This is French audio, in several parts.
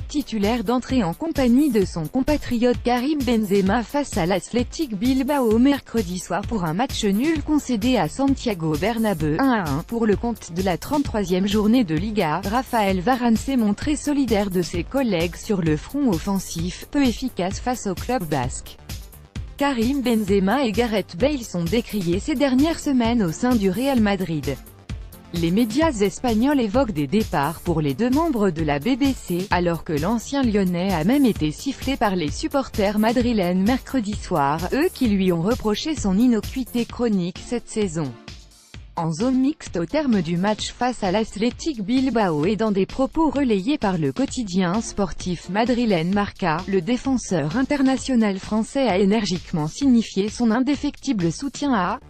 titulaire d'entrée en compagnie de son compatriote Karim Benzema face à l'Athletic Bilbao mercredi soir pour un match nul concédé à Santiago Bernabéu 1-1. Pour le compte de la 33e journée de Liga, Raphaël Varane s'est montré solidaire de ses collègues sur le front offensif, peu efficace face au club basque. Karim Benzema et Gareth Bale sont décriés ces dernières semaines au sein du Real Madrid. Les médias espagnols évoquent des départs pour les deux membres de la BBC, alors que l'ancien Lyonnais a même été sifflé par les supporters madrilènes mercredi soir, eux qui lui ont reproché son innocuité chronique cette saison. En zone mixte au terme du match face à l'Athletic Bilbao et dans des propos relayés par le quotidien sportif madrilène Marca, le défenseur international français a énergiquement signifié son indéfectible soutien à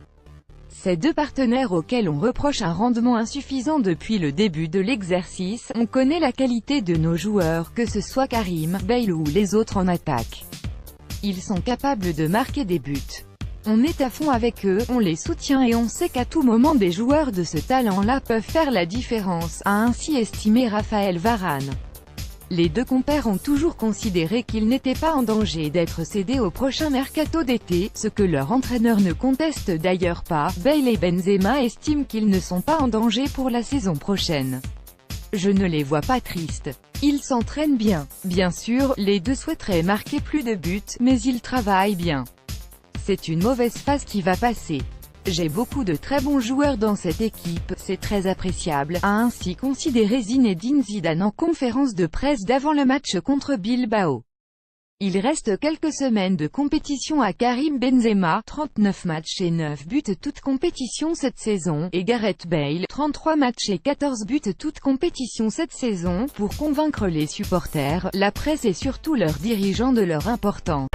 ces deux partenaires auxquels on reproche un rendement insuffisant depuis le début de l'exercice. On connaît la qualité de nos joueurs, que ce soit Karim, Bale ou les autres en attaque. Ils sont capables de marquer des buts. On est à fond avec eux, on les soutient et on sait qu'à tout moment des joueurs de ce talent-là peuvent faire la différence, a ainsi estimé Raphaël Varane. Les deux compères ont toujours considéré qu'ils n'étaient pas en danger d'être cédés au prochain mercato d'été, ce que leur entraîneur ne conteste d'ailleurs pas. Bale et Benzema estiment qu'ils ne sont pas en danger pour la saison prochaine. Je ne les vois pas tristes. Ils s'entraînent bien. Bien sûr, les deux souhaiteraient marquer plus de buts, mais ils travaillent bien. C'est une mauvaise phase qui va passer. J'ai beaucoup de très bons joueurs dans cette équipe, c'est très appréciable, a ainsi considéré Zinedine Zidane en conférence de presse d'avant le match contre Bilbao. Il reste quelques semaines de compétition à Karim Benzema, 39 matchs et 9 buts toutes compétitions cette saison, et Gareth Bale, 33 matchs et 14 buts toutes compétitions cette saison, pour convaincre les supporters, la presse et surtout leurs dirigeants de leur importance.